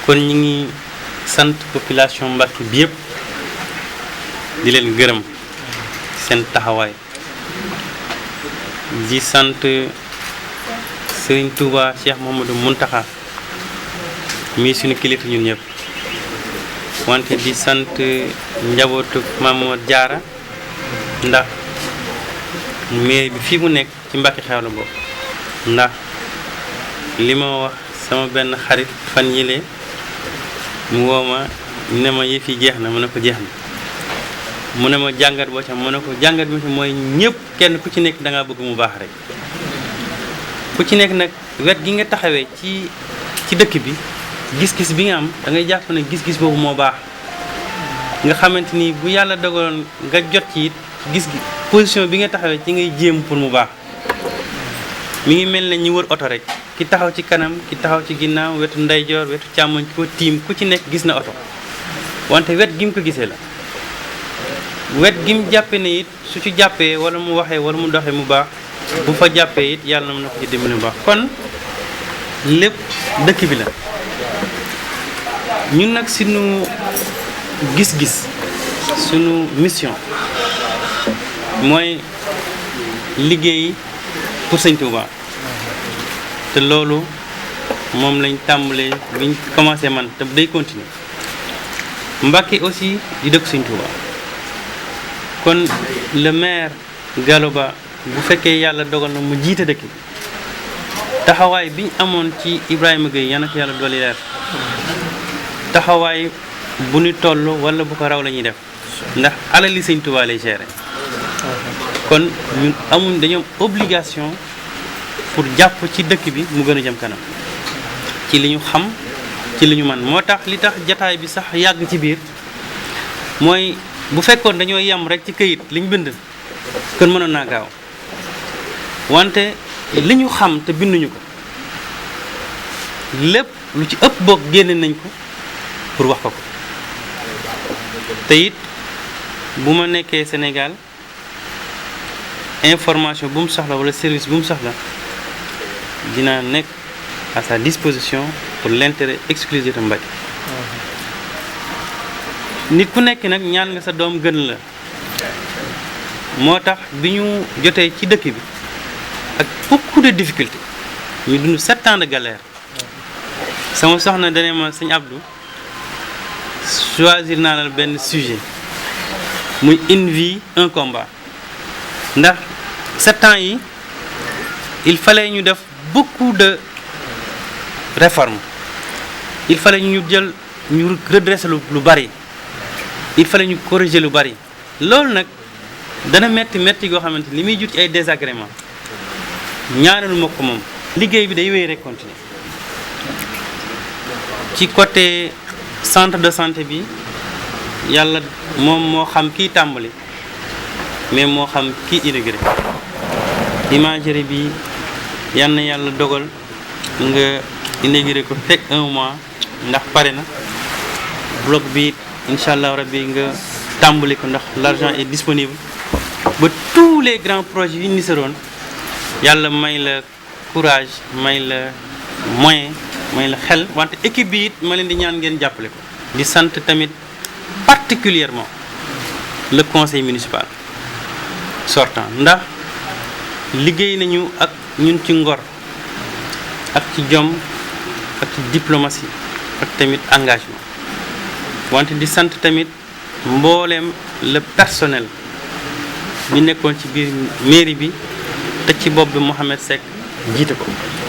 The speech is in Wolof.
kon ñi ngi sant population Mbacké bi yëpp di leen gërëm seen taxawaay di sant Serigne Touba Cheikh Mouhamadou Mountakha mii suñu kilifa ñun ñëpp wante di sant njabootu Mamadou Diarra ndax mairie bi fii mu nekk ci Mbacké xew la bokk ndax li ma wax sama benn xarit fan yile mu woo ma ne ma yëf yi jeex na mu ne ko jeex na mu ne ma jàngat boo ca mu ne ko jàngat bi mooy ñëpp kenn ku ci nekk da ngaa bëgg mu baax rek ku ci nekk nag wet gi nga taxawee ci dëkk bi gis-gis bi nga am da ngay jàpp ne gis-gis boobu moo baax nga xamante ni bu yàlla dogaloon nga jot ci it gis gi position bi nga taxawee ci ngay jéem pour mu baax mi ngi mel ne ñu wër oto rek ki taxaw ci kanam ki taxaw ci ginnaaw wetu ndeyjoor wetu càmmoñ ko tiim ku ci nekk gis na oto wante wet gi mu ko gisee la wet gi mu jàppe ne it su ci jàppee wala mu waxee wala mu doxee mu baax bu fa jàppee it yàlla na ko ci dimbali mu baax kon lépp dëkk bi la ñun nag suñu gis-gis suñu mission mooy liggéey pour Sëñ Touba te loolu moom lañ tàmbalee biñ commencé man te day continuer Mbacké aussi di dëkk Sëñ Touba kon le maire Gallo bu fekkee yàlla dogal na mu jiite dëkk bi taxawaay biñ amoon ci Ibrahima Gueye yal na ko yàlla dolli leer taxawaay bu ñu toll wala bu ko raw la ñuy def ndax alali Sëñ Touba lay gérer kon ñun dañoo am obligation pour jàpp ci dëkk bi mu gën a jëm kanam ci li ñu xam ci li ñu man moo tax li tax jataay bi sax yàgg ci biir mooy bu fekkoon dañoo yem rek ci këyit liñ bind kon mënoon naa gaaw wante li ñu xam te binduñu ko lépp lu ci ëpp bokk génne nañ ko pour wax ko te it bu ma nekkee Sénégal information bu mu soxla wala service bu mu soxla dinaa nekk à sa disposition pour l'intérêt exclusif de Mbacké nit ku nekk nag ñaan nga sa doom gën la moo tax bi ñu jotee ci dëkk bi ak beaucoup de difficultés ñu dund 7 ans de galère sama soxna dane ma sëñ Abdou choisir naa la benn sujet muy une vie un combat ndax 7 ans yi il fallait ñu def beaucoup de réformes il fallait ñu redresser lu bari il fallait ñu corriger lu bari loolu nag dana metti goo xamante li muy jut ci ay désagréments ñaanalu ma ko moom liggéey bi day wéy rek continuer ci côté centre de santé bi yàlla moom moo xam kiy tàmbali mais moo xam kii inauguré imagerie bi yal na yàlla dogal nga inauguré ko fekk 1 mois ndax pare na bloc bi incha allah rabbi nga tàmbali ko ndax l'argent est disponible ba tous les grands projets yi niseroon yàlla may la courage may la moyen may la xel wante équipe bi it ma leen di ñaan ngeen jàppale ko di sant tamit particulièrement le conseil municipal sortant ndax liggéey nañu ak ñun ci ngor ak ci jom ak ci diplomatie ak tamit engagement wante di sant tamit mbooleem le personnel bi nekkoon ci biir mairie bi te ci bopp bi Mohamed Seck jiite ko